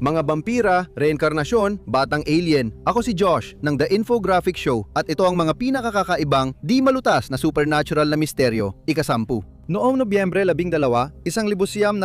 Mga vampira, reinkarnasyon, batang alien. Ako si Josh ng The Infographic Show at ito ang mga pinakakakaibang, di malutas na supernatural na misteryo, ika-10. Noong Nobyembre 12, 1945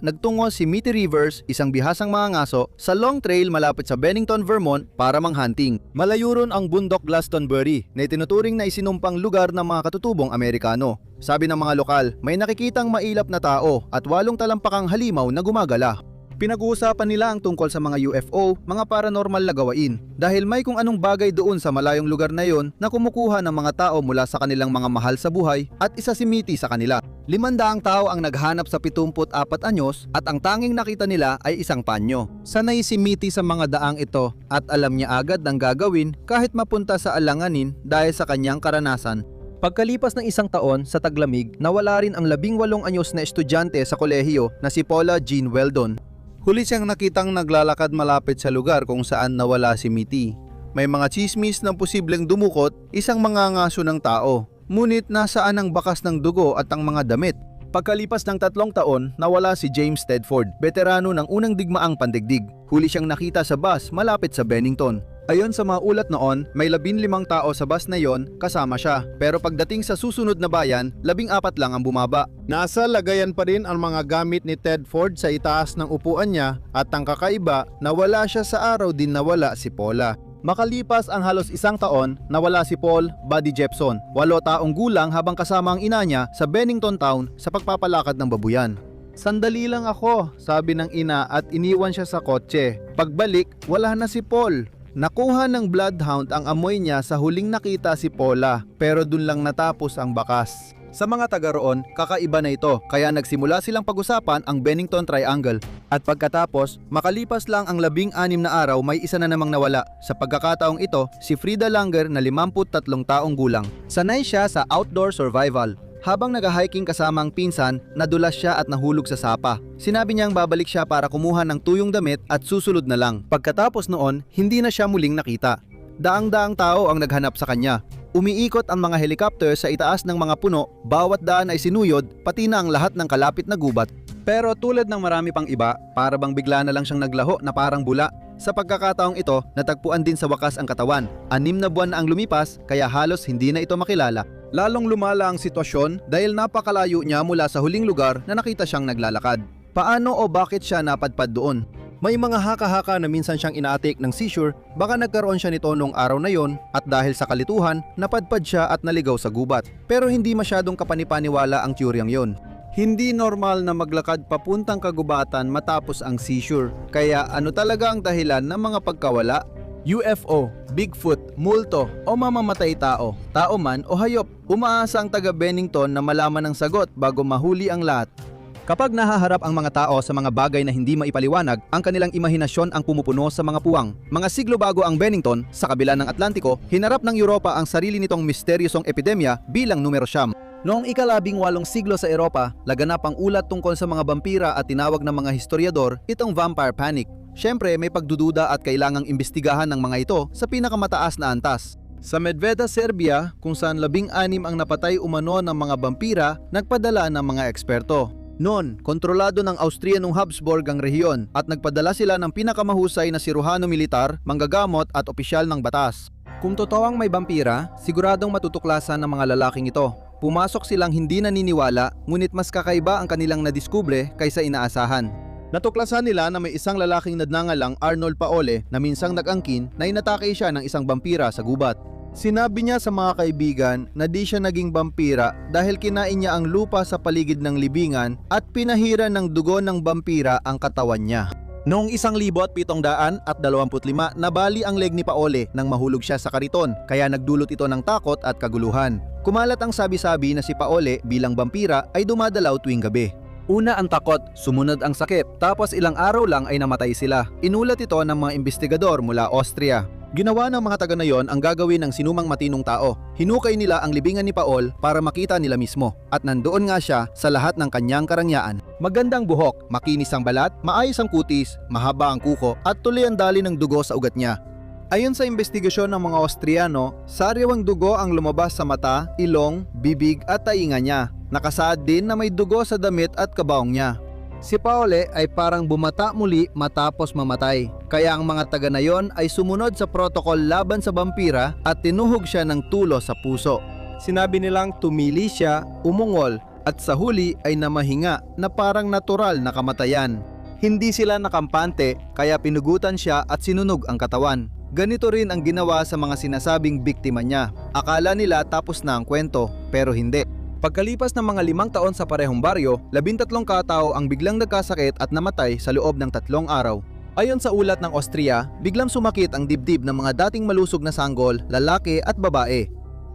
nagtungo si Mitty Rivers, isang bihasang mga ngaso, sa Long Trail malapit sa Bennington, Vermont para manghunting. Malayo ron ang bundok Glastonbury na itinuturing na isinumpang lugar ng mga katutubong Amerikano. Sabi ng mga lokal, may nakikitang mailap na tao at 8 talampakang halimaw na gumagala. Pinag-uusapan nila ang tungkol sa mga UFO, mga paranormal na gawain, dahil may kung anong bagay doon sa malayong lugar na yon na kumukuha ng mga tao mula sa kanilang mga mahal sa buhay at isa si Mitty sa kanila. 500 tao ang naghanap sa 74 anyos at ang tanging nakita nila ay isang panyo. Sanay si Mitty sa mga daang ito at alam niya agad ang gagawin kahit mapunta sa alanganin dahil sa kanyang karanasan. Pagkalipas ng 1 taon sa taglamig, nawala rin ang 18 anyos na estudyante sa kolehiyo na si Paula Jean Weldon. Huli siyang nakitang naglalakad malapit sa lugar kung saan nawala si Mitty. May mga chismis na posibleng dumukot isang mangangaso ng tao. Ngunit nasaan ang bakas ng dugo at ang mga damit? Pagkalipas ng 3 taon, nawala si James Tedford, veterano ng unang digmaang pandigdig. Huli siyang nakita sa bus malapit sa Bennington. Ayon sa mga ulat noon, may 15 tao sa bus na yon, kasama siya. Pero pagdating sa susunod na bayan, 14 lang ang bumaba. Nasa lagayan pa rin ang mga gamit ni Tedford sa itaas ng upuan niya at ang kakaiba, nawala siya sa araw din nawala si Paula. Makalipas ang halos 1 taon, nawala si Paul Buddy Jepson, 8 taong gulang habang kasama ang ina niya sa Bennington Town sa pagpapalakad ng babuyan. Sandali lang ako, sabi ng ina at iniwan siya sa kotse. Pagbalik, wala na si Paul. Nakuha ng bloodhound ang amoy niya sa huling nakita si Paula, pero dun lang natapos ang bakas. Sa mga taga roon, kakaiba na ito, kaya nagsimula silang pag-usapan ang Bennington Triangle. At pagkatapos, makalipas lang ang 16 na araw, may isa na namang nawala. Sa pagkakataong ito, si Frida Langer na 53 taong gulang. Sanay siya sa outdoor survival. Habang nag-hiking kasama ang pinsan, nadulas siya at nahulog sa sapa. Sinabi niyang babalik siya para kumuha ng tuyong damit at susunod na lang. Pagkatapos noon, hindi na siya muling nakita. Daang-daang tao ang naghanap sa kanya. Umiikot ang mga helicopter sa itaas ng mga puno, bawat daan ay sinuyod, pati na ang lahat ng kalapit na gubat. Pero tulad ng marami pang iba, para bang bigla na lang siyang naglaho na parang bula. Sa pagkakataong ito, natagpuan din sa wakas ang katawan. 6 na buwan na ang lumipas, kaya halos hindi na ito makilala. Lalong lumala ang sitwasyon dahil napakalayo niya mula sa huling lugar na nakita siyang naglalakad. Paano o bakit siya napadpad doon? May mga haka-haka na minsan siyang inaatik ng seizure, baka nagkaroon siya nito noong araw na yon at dahil sa kalituhan, napadpad siya at naligaw sa gubat. Pero hindi masyadong kapanipaniwala ang teoryang yon. Hindi normal na maglakad papuntang kagubatan matapos ang seizure. Kaya ano talaga ang dahilan ng mga pagkawala? UFO, Bigfoot, multo o mamamatay tao, tao man o hayop. Umaasa ang taga Bennington na malaman ang sagot bago mahuli ang lahat. Kapag nahaharap ang mga tao sa mga bagay na hindi maipaliwanag, ang kanilang imahinasyon ang pumupuno sa mga puwang. Mga siglo bago ang Bennington, sa kabila ng Atlantiko, hinarap ng Europa ang sarili nitong misteryosong epidemya bilang numero 9. Noong ika-18 siglo sa Europa, laganap ang ulat tungkol sa mga vampira at tinawag ng mga historiador itong vampire panic. Siyempre, may pagdududa at kailangang imbestigahan ng mga ito sa pinakamataas na antas. Sa Medveda, Serbia, kung saan 16 ang napatay umano ng mga vampira, nagpadala ng mga eksperto. Noon, kontrolado ng Austrianong Habsburg ang rehiyon at nagpadala sila ng pinakamahusay na siruhano militar, manggagamot at opisyal ng batas. Kung totoo ang may vampira, siguradong matutuklasan ng mga lalaking ito. Pumasok silang hindi naniniwala, ngunit mas kakaiba ang kanilang nadiskubre kaysa inaasahan. Natuklasan nila na may isang lalaking nagngangalang Arnold Paole na minsang nag-angkin na inatake siya ng isang vampira sa gubat. Sinabi niya sa mga kaibigan na di siya naging vampira dahil kinain niya ang lupa sa paligid ng libingan at pinahiran ng dugo ng vampira ang katawan niya. Noong 1725 nabali ang leg ni Paole nang mahulog siya sa kariton, kaya nagdulot ito ng takot at kaguluhan. Kumalat ang sabi-sabi na si Paole bilang vampira ay dumadalaw tuwing gabi. Una ang takot, sumunod ang sakit, tapos ilang araw lang ay namatay sila. Inulat ito ng mga investigador mula Austria. Ginawa ng mga taga na yon ang gagawin ng sinumang matinong tao. Hinukay nila ang libingan ni Paul para makita nila mismo. At nandoon nga siya sa lahat ng kanyang karangyaan. Magandang buhok, makinis ang balat, maayos ang kutis, mahaba ang kuko at tuloy ang dali ng dugo sa ugat niya. Ayon sa investigasyon ng mga Austriano, sariwang dugo ang lumabas sa mata, ilong, bibig at tainga niya. Nakasaad din na may dugo sa damit at kabaong niya. Si Paole ay parang bumata muli matapos mamatay. Kaya ang mga taga na yon ay sumunod sa protocol laban sa vampira at tinuhog siya ng tulo sa puso. Sinabi nilang tumili siya, umungol at sa huli ay namahinga na parang natural na kamatayan. Hindi sila nakampante kaya pinugutan siya at sinunog ang katawan. Ganito rin ang ginawa sa mga sinasabing biktima niya. Akala nila tapos na ang kwento pero hindi. Pagkalipas ng mga 5 taon sa parehong baryo, 13 katao ang biglang nagkasakit at namatay sa loob ng 3 araw. Ayon sa ulat ng Austria, biglang sumakit ang dibdib ng mga dating malusog na sanggol, lalaki at babae.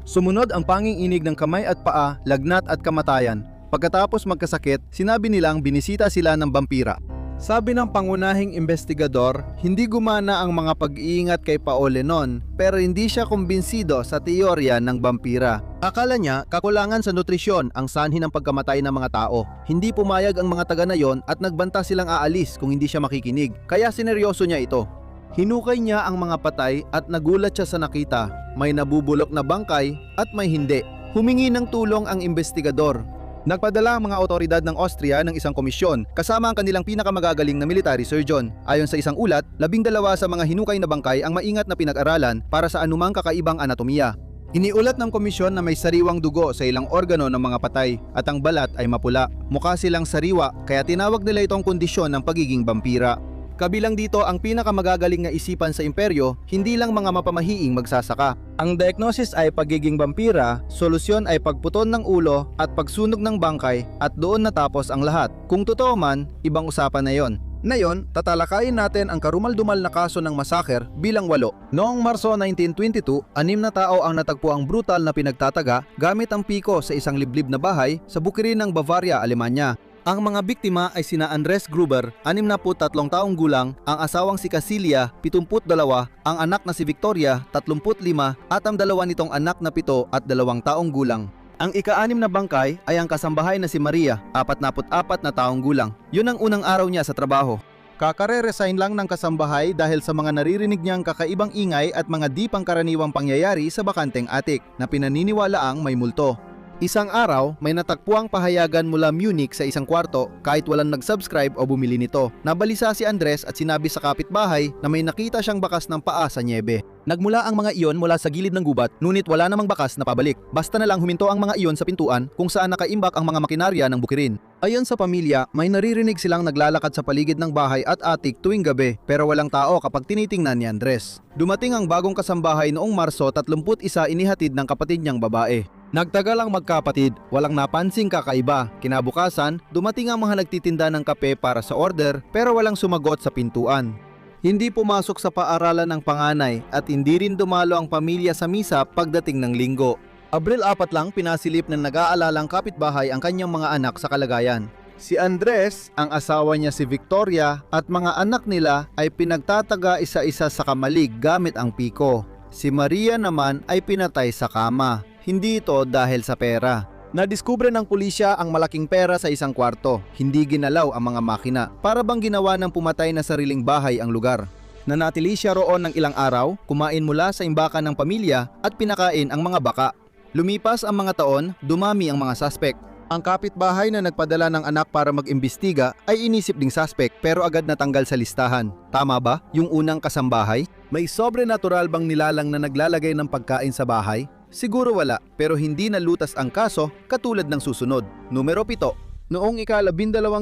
Sumunod ang panginginig ng kamay at paa, lagnat at kamatayan. Pagkatapos magkasakit, sinabi nilang binisita sila ng vampira. Sabi ng pangunahing investigador, hindi gumana ang mga pag-iingat kay Paole noon pero hindi siya kumbinsido sa teorya ng vampira. Akala niya kakulangan sa nutrisyon ang sanhi ng pagkamatay ng mga tao. Hindi pumayag ang mga taga na yon at nagbanta silang aalis kung hindi siya makikinig. Kaya sineryoso niya ito. Hinukay niya ang mga patay at nagulat siya sa nakita. May nabubulok na bangkay at may hindi. Humingi ng tulong ang investigador. Nagpadala ang mga otoridad ng Austria ng isang komisyon kasama ang kanilang pinakamagagaling na military surgeon. Ayon sa isang ulat, 12 sa mga hinukay na bangkay ang maingat na pinag-aralan para sa anumang kakaibang anatomiya. Iniulat ng komisyon na may sariwang dugo sa ilang organo ng mga patay at ang balat ay mapula. Mukha silang sariwa kaya tinawag nila itong kondisyon ng pagiging vampira. Kabilang dito ang pinakamagagaling na isipan sa imperyo, hindi lang mga mapamahiing magsasaka. Ang diagnosis ay pagiging vampira, solusyon ay pagputon ng ulo at pagsunog ng bangkay at doon natapos ang lahat. Kung totoo man, ibang usapan na yon. Ngayon, tatalakayin natin ang karumal-dumal na kaso ng masaker bilang 8. Noong Marso 1922, 6 na tao ang natagpuang brutal na pinagtataga gamit ang piko sa isang liblib na bahay sa bukirin ng Bavaria, Alemanya. Ang mga biktima ay sina Andres Gruber, 63 taong gulang, ang asawang si Casilia, 72, ang anak na si Victoria, 35, at ang dalawa nitong anak na 7 at 2 taong gulang. Ang ika-6 na bangkay ay ang kasambahay na si Maria, 44 na taong gulang. Yun ang unang araw niya sa trabaho. Kakare-resign lang ng kasambahay dahil sa mga naririnig niyang kakaibang ingay at mga di pangkaraniwang pangyayari sa bakanteng atik na pinaniniwalaang may multo. Isang araw, may natagpuang pahayagan mula Munich sa isang kwarto kahit walang nag-subscribe o bumili nito. Nabalisa si Andres at sinabi sa kapitbahay na may nakita siyang bakas ng paa sa nyebe. Nagmula ang mga iyon mula sa gilid ng gubat, ngunit wala namang bakas na pabalik. Basta na lang huminto ang mga iyon sa pintuan kung saan nakaimbak ang mga makinarya ng bukirin. Ayon sa pamilya, may naririnig silang naglalakad sa paligid ng bahay at atik tuwing gabi pero walang tao kapag tinitingnan ni Andres. Dumating ang bagong kasambahay noong Marso 31 inihatid ng kapatid niyang babae. Nagtagal ang magkapatid, walang napansing kakaiba. Kinabukasan, dumating ang mga nagtitinda ng kape para sa order pero walang sumagot sa pintuan. Hindi pumasok sa paaralan ng panganay at hindi rin dumalo ang pamilya sa misa pagdating ng linggo. Abril 4 lang pinasilip ng nag-aalalang kapitbahay ang kanyang mga anak sa kalagayan. Si Andres, ang asawa niya si Victoria at mga anak nila ay pinagtataga isa-isa sa kamalig gamit ang piko. Si Maria naman ay pinatay sa kama. Hindi ito dahil sa pera. Nadiskubre ng pulisya ang malaking pera sa isang kwarto. Hindi ginalaw ang mga makina. Para bang ginawa ng pumatay na sariling bahay ang lugar. Nanatili siya roon ng ilang araw, kumain mula sa imbakan ng pamilya at pinakain ang mga baka. Lumipas ang mga taon, dumami ang mga suspect. Ang kapitbahay na nagpadala ng anak para mag-imbestiga ay inisip ding suspect pero agad natanggal sa listahan. Tama ba? Yung unang kasambahay? May sobrenatural bang nilalang na naglalagay ng pagkain sa bahay? Siguro wala, pero hindi nalutas ang kaso katulad ng susunod. Numero 7. Noong ika-12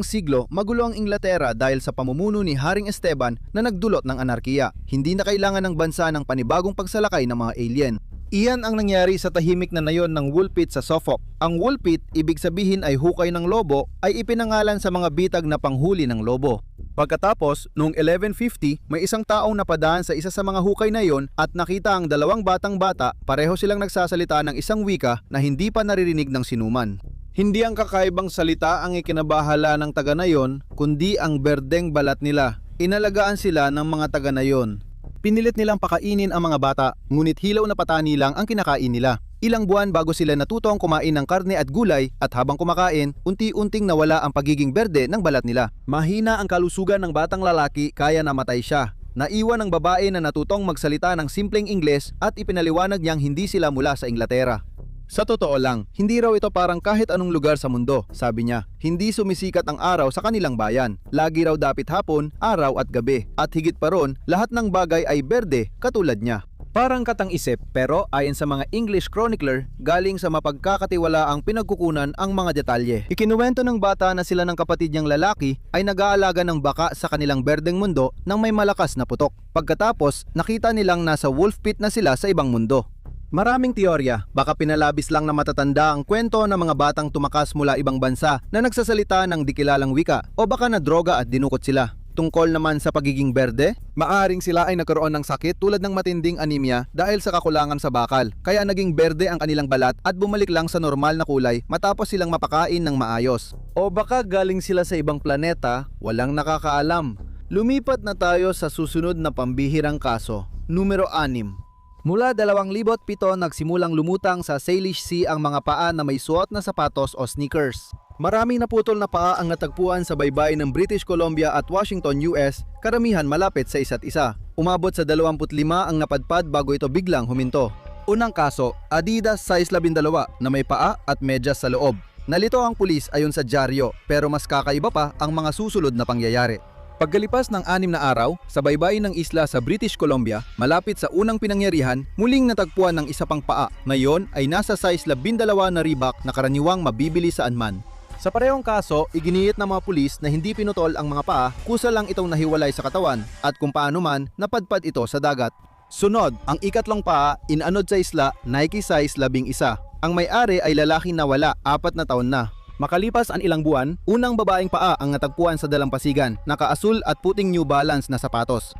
siglo, magulo ang Inglaterra dahil sa pamumuno ni Haring Esteban na nagdulot ng anarkiya. Hindi na kailangan ng bansa ng panibagong pagsalakay ng mga alien. Iyan ang nangyari sa tahimik na nayon ng wool pit sa Suffolk. Ang wool pit, ibig sabihin ay hukay ng lobo, ay ipinangalan sa mga bitag na panghuli ng lobo. Pagkatapos, noong 1150, may isang taong napadaan sa isa sa mga hukay na iyon at nakita ang 2 batang bata, pareho silang nagsasalita ng isang wika na hindi pa naririnig ng sinuman. Hindi ang kakaibang salita ang ikinabahala ng taga na iyon, kundi ang berdeng balat nila. Inalagaan sila ng mga taga na iyon. Pinilit nilang pakainin ang mga bata, ngunit hilaw na patani lang ang kinakain nila. Ilang buwan bago sila natutong kumain ng karne at gulay at habang kumakain, unti-unting nawala ang pagiging berde ng balat nila. Mahina ang kalusugan ng batang lalaki kaya namatay siya. Naiwan ng babae na natutong magsalita ng simpleng Ingles at ipinaliwanag niyang hindi sila mula sa Inglaterra. Sa totoo lang, hindi raw ito parang kahit anong lugar sa mundo, sabi niya. Hindi sumisikat ang araw sa kanilang bayan. Lagi raw dapit hapon, araw at gabi. At higit pa ron, lahat ng bagay ay berde katulad niya. Parang katang-isip, pero ayon sa mga English chronicler, galing sa mapagkakatiwalaang pinagkukunan ang mga detalye. Ikinuwento ng bata na sila ng kapatid niyang lalaki ay nag-aalaga ng baka sa kanilang berdeng mundo nang may malakas na putok. Pagkatapos, nakita nilang nasa wolf pit na sila sa ibang mundo. Maraming teorya, baka pinalabis lang na matatanda ang kwento ng mga batang tumakas mula ibang bansa na nagsasalita ng di kilalang wika, o baka na droga at dinukot sila. Tungkol naman sa pagiging berde, maaring sila ay nagkaroon ng sakit tulad ng matinding anemia dahil sa kakulangan sa bakal, kaya naging berde ang kanilang balat at bumalik lang sa normal na kulay matapos silang mapakain ng maayos. O baka galing sila sa ibang planeta, walang nakakaalam. Lumipat na tayo sa susunod na pambihirang kaso, numero 6. Mula 2007 nagsimulang lumutang sa Salish Sea ang mga paa na may suot na sapatos o sneakers. Maraming naputol na paa ang natagpuan sa baybayin ng British Columbia at Washington, US, karamihan malapit sa isa't isa. Umabot sa 25 ang napadpad bago ito biglang huminto. Unang kaso, Adidas size 12 na may paa at medyas sa loob. Nalito ang pulis ayon sa dyaryo, pero mas kakaiba pa ang mga susunod na pangyayari. Pagkalipas ng 6 na araw, sa baybayin ng isla sa British Columbia, malapit sa unang pinangyarihan, muling natagpuan ng isa pang paa. Ngayon ay nasa size 12 na Reebok na karaniwang mabibili saan man. Sa parehong kaso, iginiit ng mga pulis na hindi pinutol ang mga paa, kusa lang itong nahiwalay sa katawan at kung paano man napadpad ito sa dagat. Sunod, ang ikatlong paa, inanod sa isla, Nike size 11. Ang may-ari ay lalaking nawala, 4 na taon na. Makalipas ang ilang buwan, unang babaeng paa ang natagpuan sa dalampasigan, nakaasul at puting New Balance na sapatos.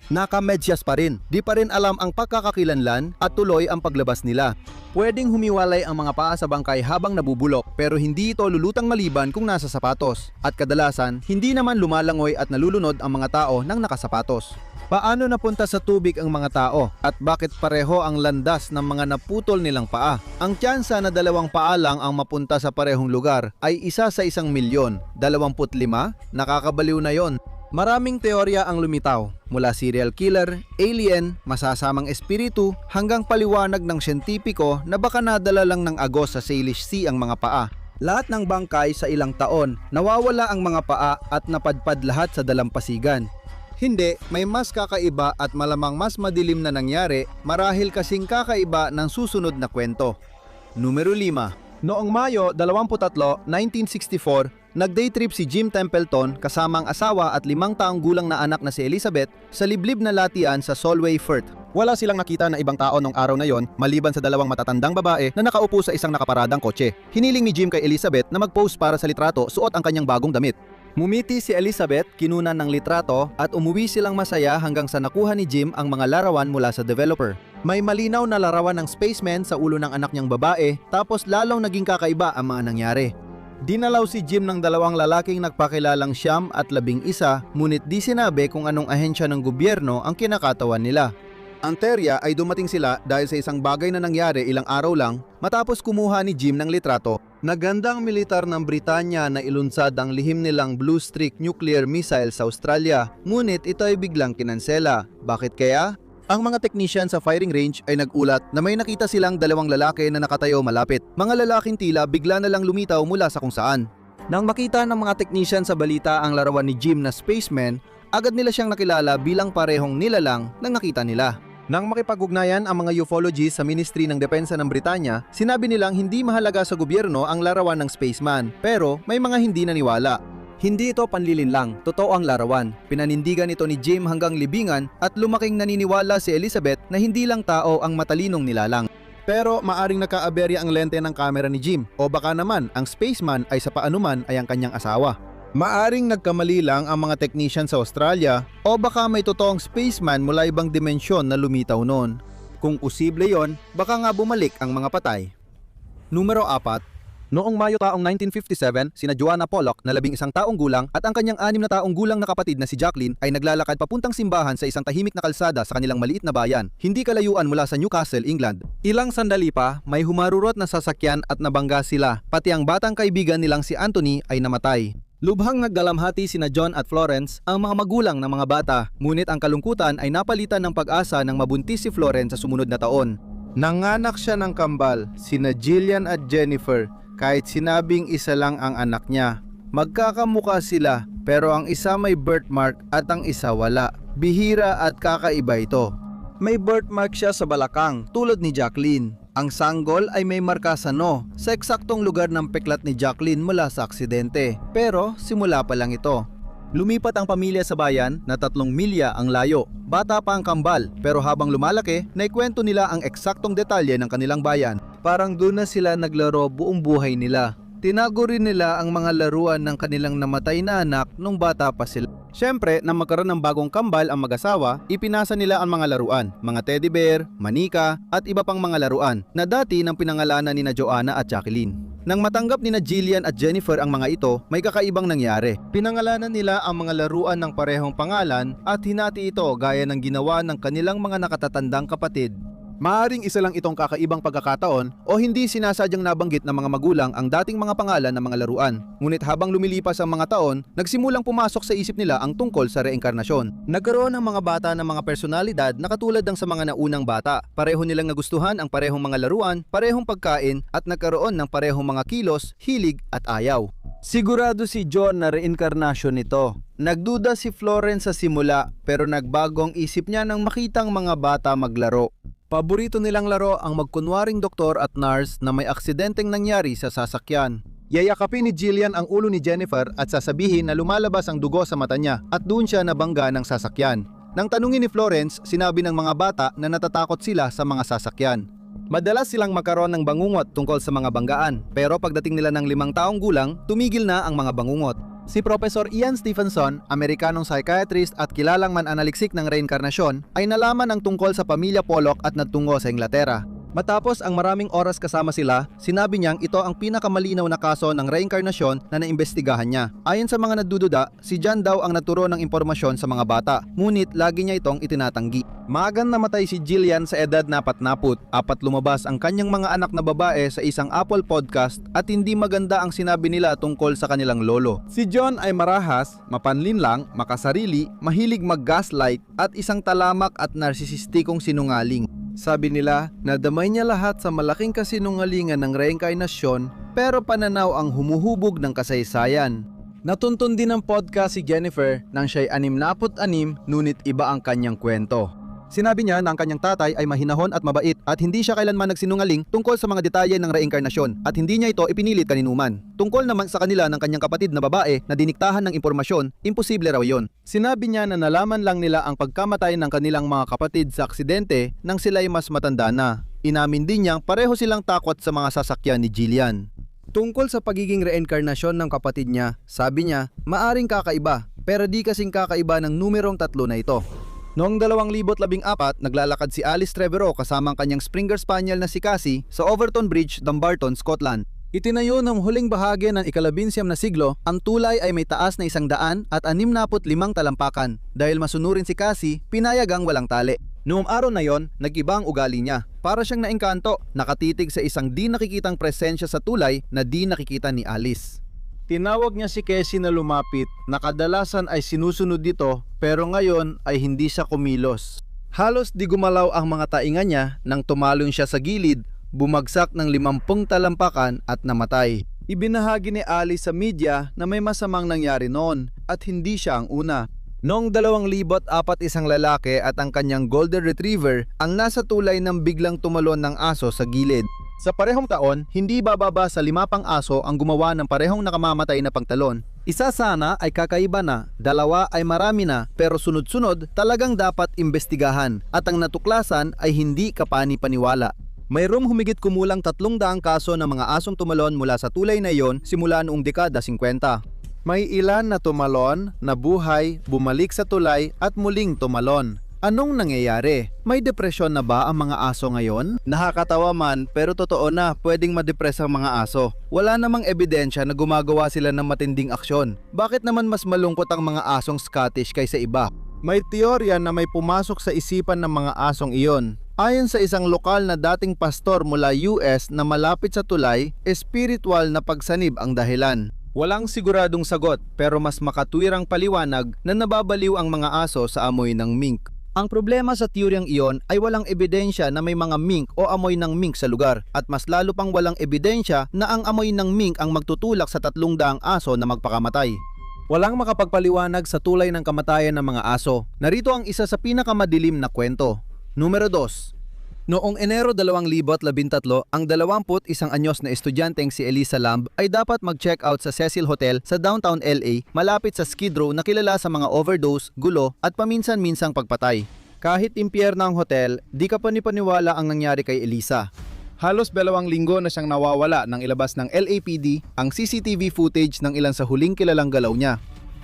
Naka-medyas pa rin, di pa rin alam ang pagkakakilanlan at tuloy ang paglabas nila. Pwedeng humiwalay ang mga paa sa bangkay habang nabubulok pero hindi ito lulutang maliban kung nasa sapatos. At kadalasan, hindi naman lumalangoy at nalulunod ang mga tao nang nakasapatos. Paano napunta sa tubig ang mga tao at bakit pareho ang landas ng mga naputol nilang paa? Ang tsansa na 2 paa lang ang mapunta sa parehong lugar ay 1 sa 1,000,000. 25? Nakakabaliw na yon. Maraming teorya ang lumitaw, mula serial killer, alien, masasamang espiritu, hanggang paliwanag ng siyentipiko na baka nadala lang ng agos sa Salish Sea ang mga paa. Lahat ng bangkay sa ilang taon, nawawala ang mga paa at napadpad lahat sa dalampasigan. Hindi, may mas kakaiba at malamang mas madilim na nangyari marahil kasing kakaiba ng susunod na kwento. Numero 5. Noong Mayo 23, 1964, nag-day trip si Jim Templeton kasama ang asawa at 5 taong gulang na anak na si Elizabeth sa liblib na latian sa Solway Firth. Wala silang nakita na ibang tao nung araw na yon maliban sa 2 matatandang babae na nakaupo sa isang nakaparadang kotse. Hiniling ni Jim kay Elizabeth na mag-pose para sa litrato suot ang kanyang bagong damit. Mumiti si Elizabeth, kinunan ng litrato at umuwi silang masaya hanggang sa nakuha ni Jim ang mga larawan mula sa developer. May malinaw na larawan ng spaceman sa ulo ng anak niyang babae tapos lalong naging kakaiba ang mga nangyari. Dinalaw si Jim ng 2 lalaking nagpakilalang Siyam at 11, ngunit di sinabi kung anong ahensya ng gobyerno ang kinakatawan nila. Ang terya ay dumating sila dahil sa isang bagay na nangyari ilang araw lang matapos kumuha ni Jim ng litrato. Nagandang militar ng Britanya na ilunsad ang lihim nilang Blue Streak nuclear missile sa Australia, ngunit ito ay biglang kinansela. Bakit kaya? Ang mga technician sa firing range ay nagulat na may nakita silang 2 lalaki na nakatayo malapit. Mga lalaking tila bigla na lang lumitaw mula sa kung saan. Nang makita ng mga technician sa balita ang larawan ni Jim na spaceman, agad nila siyang nakilala bilang parehong nilalang na nakita nila. Nang makipag-ugnayan ang mga ufologists sa Ministry ng Depensa ng Britanya, sinabi nilang hindi mahalaga sa gobyerno ang larawan ng spaceman, pero may mga hindi naniwala. Hindi ito panlilin lang, totoo ang larawan. Pinanindigan ito ni Jim hanggang libingan at lumaking naniniwala si Elizabeth na hindi lang tao ang matalinong nilalang. Pero maaring nakaaberya ang lente ng kamera ni Jim o baka naman ang spaceman ay sa paanuman ay ang kanyang asawa. Maaring nagkamali lang ang mga technician sa Australia o baka may totoong spaceman mula ibang dimensyon na lumitaw noon. Kung posible yon, baka nga bumalik ang mga patay. Numero 4. Noong Mayo taong 1957, sina Joanna Pollock na 11 taong gulang at ang kanyang 6 na taong gulang na kapatid na si Jacqueline ay naglalakad papuntang simbahan sa isang tahimik na kalsada sa kanilang maliit na bayan, hindi kalayuan mula sa Newcastle, England. Ilang sandali pa, may humarurot na sasakyan at nabangga sila, pati ang batang kaibigan nilang si Anthony ay namatay. Lubhang nagdalamhati sina John at Florence, ang mga magulang ng mga bata, ngunit ang kalungkutan ay napalitan ng pag-asa ng mabuntis si Florence sa sumunod na taon. Nanganak siya ng kambal, sina Jillian at Jennifer, kahit sinabing isa lang ang anak niya. Magkakamukha sila, pero ang isa may birthmark at ang isa wala. Bihira at kakaiba ito. May birthmark siya sa balakang, tulad ni Jacqueline. Ang sanggol ay may marka sa noo, sa eksaktong lugar ng peklat ni Jacqueline mula sa aksidente. Pero simula pa lang ito. Lumipat ang pamilya sa bayan na 3 milya ang layo. Bata pa ang kambal, pero habang lumalaki, naikwento nila ang eksaktong detalye ng kanilang bayan. Parang doon na sila naglaro buong buhay nila. Tinago rin nila ang mga laruan ng kanilang namatay na anak nung bata pa sila. Siyempre, nang magkaroon ng bagong kambal ang mag-asawa, ipinasa nila ang mga laruan, mga teddy bear, manika, at iba pang mga laruan na dati nang pinangalanan ni Joanna at Jacqueline. Nang matanggap ni Jillian at Jennifer ang mga ito, may kakaibang nangyari. Pinangalanan nila ang mga laruan ng parehong pangalan at hinati ito gaya ng ginawa ng kanilang mga nakatatandang kapatid. Maaring isa lang itong kakaibang pagkakataon o hindi sinasadyang nabanggit ng mga magulang ang dating mga pangalan ng mga laruan. Ngunit habang lumilipas ang mga taon, nagsimulang pumasok sa isip nila ang tungkol sa reinkarnasyon. Nagkaroon ng mga bata ng mga personalidad na katulad ng sa mga naunang bata. Pareho nilang nagustuhan ang parehong mga laruan, parehong pagkain at nagkaroon ng parehong mga kilos, hilig at ayaw. Sigurado si John na reinkarnasyon nito. Nagduda si Florence sa simula pero nagbagong isip niya nang makitang mga bata maglaro. Paborito nilang laro ang magkunwaring doktor at nurse na may aksidenteng nangyari sa sasakyan. Yayakapin ni Jillian ang ulo ni Jennifer at sasabihin na lumalabas ang dugo sa mata niya at doon siya nabangga ng sasakyan. Nang tanungin ni Florence, sinabi ng mga bata na natatakot sila sa mga sasakyan. Madalas silang magkaroon ng bangungot tungkol sa mga banggaan, pero pagdating nila ng 5 taong gulang, tumigil na ang mga bangungot. Si Professor Ian Stephenson, Amerikanong psychiatrist at kilalang mananaliksik ng reinkarnasyon, ay nalaman ang tungkol sa pamilya Pollock at nagtungo sa Inglaterra. Matapos ang maraming oras kasama sila, sinabi niyang ito ang pinakamalinaw na kaso ng reinkarnasyon na naimbestigahan niya. Ayon sa mga nagdududa, si John daw ang naturo ng impormasyon sa mga bata, ngunit lagi niya itong itinatanggi. Maagang namatay si Jillian sa edad na 40, lumabas ang kanyang mga anak na babae sa isang Apple podcast at hindi maganda ang sinabi nila tungkol sa kanilang lolo. Si John ay marahas, mapanlinlang, makasarili, mahilig mag-gaslight at isang talamak at narsisistikong sinungaling. Sabi nila, nadamay niya lahat sa malaking kasinungalingan ng reinkarnasyon pero pananaw ang humuhubog ng kasaysayan. Natuntun din ng podcast si Jennifer nang siya'y 66 ngunit iba ang kanyang kwento. Sinabi niya na ang kanyang tatay ay mahinahon at mabait at hindi siya kailanman nagsinungaling tungkol sa mga detalye ng reinkarnasyon at hindi niya ito ipinilit kaninuman. Tungkol naman sa kanila ng kanyang kapatid na babae na diniktahan ng impormasyon, imposible raw yon. Sinabi niya na nalaman lang nila ang pagkamatay ng kanilang mga kapatid sa aksidente nang sila'y mas matanda na. Inamin din niyang pareho silang takot sa mga sasakyan ni Jillian. Tungkol sa pagiging reinkarnasyon ng kapatid niya, sabi niya, maaring kakaiba pero di kasing kakaiba ng numerong 3 na ito. Noong 2014, naglalakad si Alice Trevorrow kasama ang kanyang Springer Spaniel na si Cassie sa Overton Bridge, Dumbarton, Scotland. Itinayo ng huling bahagi ng ika-19 na siglo, ang tulay ay may taas na 165 talampakan. Dahil masunurin si Cassie, pinayagang walang tali. Noong araw na yon, nag-iba ang ugali niya. Para siyang naengkanto, nakatitig sa isang di nakikitang presensya sa tulay na di nakikita ni Alice. Tinawag niya si Cassie na lumapit na kadalasan ay sinusunod dito pero ngayon ay hindi siya kumilos. Halos di gumalaw ang mga tainga niya nang tumalon siya sa gilid, bumagsak ng 50 talampakan at namatay. Ibinahagi ni Alice sa media na may masamang nangyari noon at hindi siya ang una. Noong 2004, isang lalaki at ang kanyang golden retriever ang nasa tulay ng biglang tumalon ng aso sa gilid. Sa parehong taon, hindi bababa sa 5 pang aso ang gumawa ng parehong nakamamatay na pagtalon. Isa sana ay kakaiba na, 2 ay marami na, pero sunod-sunod talagang dapat imbestigahan at ang natuklasan ay hindi kapani-paniwala. Mayroong humigit kumulang 300 kaso ng mga asong tumalon mula sa tulay na iyon simula noong dekada 50. May ilan na tumalon, nabuhay, bumalik sa tulay at muling tumalon. Anong nangyayari? May depresyon na ba ang mga aso ngayon? Nakakatawa man pero totoo na pwedeng madepress ang mga aso. Wala namang ebidensya na gumagawa sila ng matinding aksyon. Bakit naman mas malungkot ang mga asong Scottish kaysa iba? May teorya na may pumasok sa isipan ng mga asong iyon. Ayon sa isang lokal na dating pastor mula US na malapit sa tulay, espiritual na pagsanib ang dahilan. Walang siguradong sagot pero mas makatwirang paliwanag na nababaliw ang mga aso sa amoy ng mink. Ang problema sa teoryang iyon ay walang ebidensya na may mga mink o amoy ng mink sa lugar at mas lalo pang walang ebidensya na ang amoy ng mink ang magtutulak sa 300 aso na magpakamatay. Walang makapagpaliwanag sa tulay ng kamatayan ng mga aso. Narito ang isa sa pinakamadilim na kwento. Numero 2. Noong Enero 2013, ang 21 anyos na estudyanteng si Elisa Lamb ay dapat mag-check out sa Cecil Hotel sa downtown LA malapit sa Skid Row na kilala sa mga overdose, gulo at paminsan-minsang pagpatay. Kahit impyerno ang hotel, di ka panipaniwala ang nangyari kay Elisa. Halos 2 linggo na siyang nawawala nang ilabas ng LAPD ang CCTV footage ng ilan sa huling kilalang galaw niya.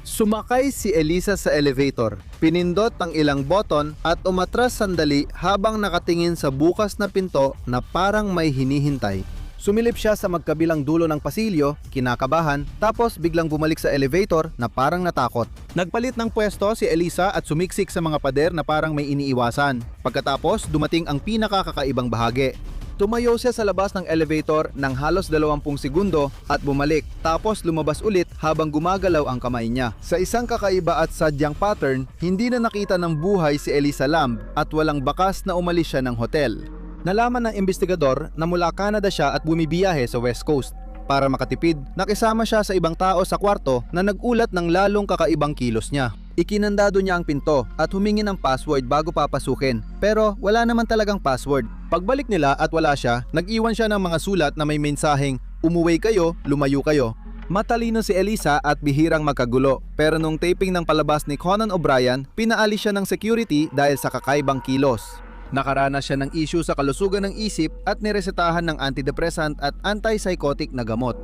Sumakay si Elisa sa elevator, pinindot ang ilang button at umatras sandali habang nakatingin sa bukas na pinto na parang may hinihintay. Sumilip siya sa magkabilang dulo ng pasilyo, kinakabahan, tapos biglang bumalik sa elevator na parang natakot. Nagpalit ng pwesto si Elisa at sumiksik sa mga pader na parang may iniiwasan. Pagkatapos, dumating ang pinakakakaibang bahagi. Tumayo siya sa labas ng elevator ng halos 20 segundo at bumalik, tapos lumabas ulit habang gumagalaw ang kamay niya. Sa isang kakaiba at sadyang pattern, hindi na nakita ng buhay si Elisa Lamb at walang bakas na umalis siya ng hotel. Nalaman ng investigador na mula Canada siya at bumibiyahe sa West Coast. Para makatipid, nakisama siya sa ibang tao sa kwarto na nagulat ng lalong kakaibang kilos niya. Ikinandado niya ang pinto at humingi ng password bago papasukin, pero wala naman talagang password. Pagbalik nila at wala siya, nag-iwan siya ng mga sulat na may mensaheng, "Umuwi kayo, lumayo kayo." Matalino si Elisa at bihirang magkagulo, pero nung taping ng palabas ni Conan O'Brien, pinaalis siya ng security dahil sa kakaibang kilos. Nakaranas siya ng issue sa kalusugan ng isip at niresetahan ng antidepressant at antipsychotic na gamot.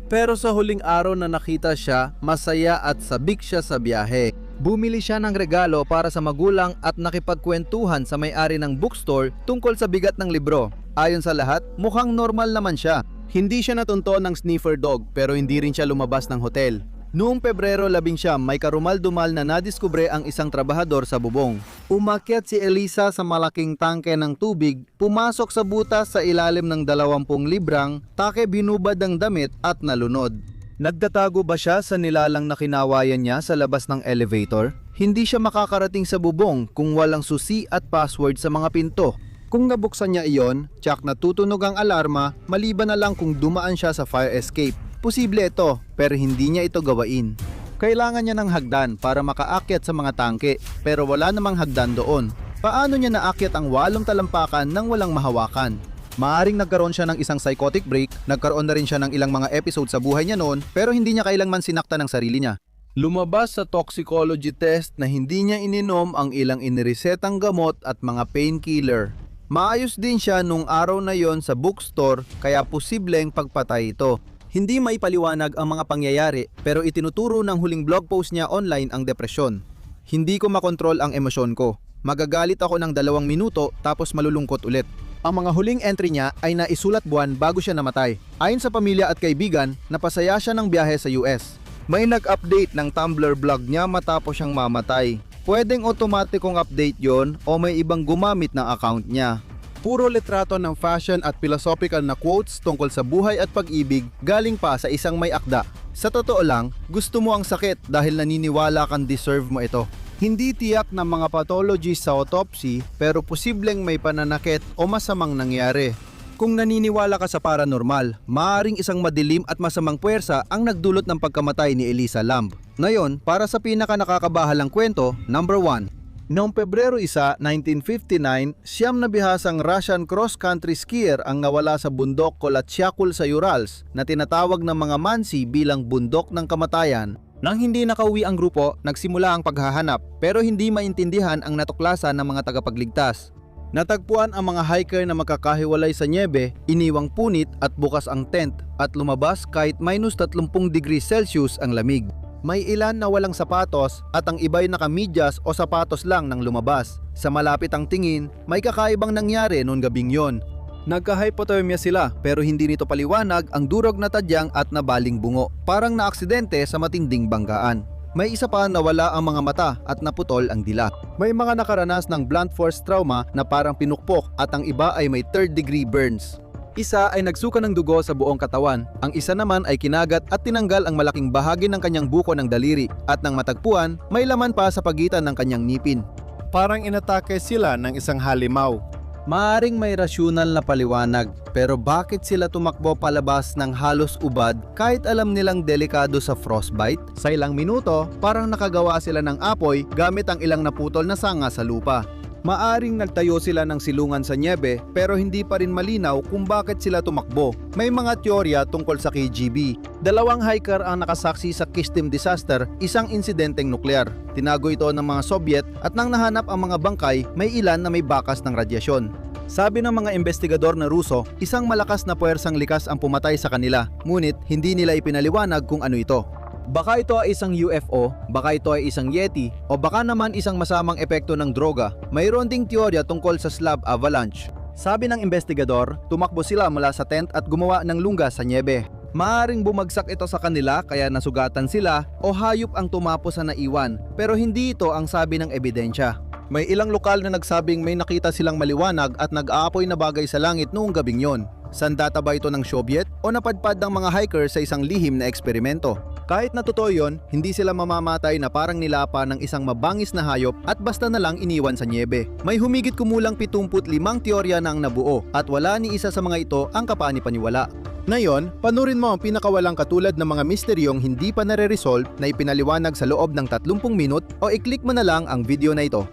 Pero sa huling araw na nakita siya, masaya at sabik siya sa biyahe. Bumili siya ng regalo para sa magulang at nakipagkwentuhan sa may-ari ng bookstore tungkol sa bigat ng libro. Ayon sa lahat, mukhang normal naman siya. Hindi siya natunto ng sniffer dog pero hindi rin siya lumabas ng hotel. Noong Pebrero 11, may karumal-dumal na nadiskubre ang isang trabahador sa bubong. Umakyat si Elisa sa malaking tangke ng tubig, pumasok sa butas sa ilalim ng 20 librang, take binubad ng damit at nalunod. Nagtatago ba siya sa nilalang na kinawayan niya sa labas ng elevator? Hindi siya makakarating sa bubong kung walang susi at password sa mga pinto. Kung nabuksan niya iyon, tsak na tutunog ang alarma maliban na lang kung dumaan siya sa fire escape. Posible ito, pero hindi niya ito gawain. Kailangan niya ng hagdan para makaakyat sa mga tangke, pero wala namang hagdan doon. Paano niya naakyat ang 8 talampakan nang walang mahawakan? Maaring nagkaroon siya ng isang psychotic break, nagkaroon na rin siya ng ilang mga episode sa buhay niya noon, pero hindi niya kailanman sinakta ng sarili niya. Lumabas sa toxicology test na hindi niya ininom ang ilang iniresetang gamot at mga painkiller. Maayos din siya nung araw na yon sa bookstore, kaya posibleng pagpatay ito. Hindi maipaliwanag ang mga pangyayari pero itinuturo ng huling blog post niya online ang depresyon. Hindi ko makontrol ang emosyon ko. Magagalit ako ng 2 minuto tapos malulungkot ulit. Ang mga huling entry niya ay naisulat buwan bago siya namatay. Ayon sa pamilya at kaibigan, napasaya siya ng biyahe sa US. May nag-update ng Tumblr blog niya matapos siyang mamatay. Pwedeng otomatikong update yon o may ibang gumamit ng account niya. Puro litrato ng fashion at philosophical na quotes tungkol sa buhay at pag-ibig galing pa sa isang may akda. Sa totoo lang, gusto mo ang sakit dahil naniniwala kang deserve mo ito. Hindi tiyak ng mga pathologist sa autopsy pero posibleng may pananakit o masamang nangyari. Kung naniniwala ka sa paranormal, maaaring isang madilim at masamang puwersa ang nagdulot ng pagkamatay ni Elisa Lamb. Ngayon, para sa pinaka nakakabahalang kwento, number 1. Noong Pebrero 1, 1959, siyam na bihasang Russian cross-country skier ang nawala sa bundok Kolatsakul sa Urals na tinatawag ng mga Mansi bilang bundok ng kamatayan. Nang hindi nakauwi ang grupo, nagsimula ang paghahanap pero hindi maintindihan ang natuklasan ng mga tagapagligtas. Natagpuan ang mga hiker na magkakahiwalay sa nyebe, iniwang punit at bukas ang tent at lumabas kahit minus 30 degrees Celsius ang lamig. May ilan na walang sapatos at ang iba'y nakamidyas o sapatos lang nang lumabas. Sa malapit ang tingin, may kakaibang nangyari noon gabing yon. Nagka-hypothermia sila pero hindi nito paliwanag ang durog na tadyang at nabaling bungo. Parang naaksidente sa matinding banggaan. May isa pa na wala ang mga mata at naputol ang dila. May mga nakaranas ng blunt force trauma na parang pinukpok at ang iba ay may 3rd degree burns. Isa ay nagsuka ng dugo sa buong katawan, ang isa naman ay kinagat at tinanggal ang malaking bahagi ng kanyang buko ng daliri at nang matagpuan, may laman pa sa pagitan ng kanyang ngipin. parang inatake sila ng isang halimaw. Maaring may rasyonal na paliwanag, pero bakit sila tumakbo palabas ng halos ubad kahit alam nilang delikado sa frostbite? Sa ilang minuto, parang nakagawa sila ng apoy gamit ang ilang naputol na sanga sa lupa. Maaring nagtayo sila ng silungan sa nyebe pero hindi pa rin malinaw kung bakit sila tumakbo. May mga teorya tungkol sa KGB. Dalawang hiker ang nakasaksi sa Kyshtym disaster, isang insidenteng nuklear. Tinago ito ng mga Soviet at nang nahanap ang mga bangkay, may ilan na may bakas ng radyasyon. Sabi ng mga investigador na Ruso, isang malakas na puwersang likas ang pumatay sa kanila, ngunit hindi nila ipinaliwanag kung ano ito. Baka ito ay isang UFO, baka ito ay isang Yeti, o baka naman isang masamang epekto ng droga. Mayroon ding teorya tungkol sa slab avalanche. Sabi ng investigador, tumakbo sila mula sa tent at gumawa ng lungga sa nyebe. Maaring bumagsak ito sa kanila kaya nasugatan sila o hayop ang tumapo sa naiwan, pero hindi ito ang sabi ng ebidensya. May ilang lokal na nagsabing may nakita silang maliwanag at nag-aapoy na bagay sa langit noong gabing yon. Sandata ba ito ng Soviet o napadpad ng mga hiker sa isang lihim na eksperimento? Kahit na totoo yon, hindi sila mamamatay na parang nilapa ng isang mabangis na hayop at basta na lang iniwan sa nyebe. May humigit kumulang 75 teorya na ang nabuo at wala ni isa sa mga ito ang kapani-paniwala. Ngayon, panurin mo ang pinakawalang katulad ng mga misteryong hindi pa nare-resolve na ipinaliwanag sa loob ng 30 minut o i-click mo na lang ang video na ito.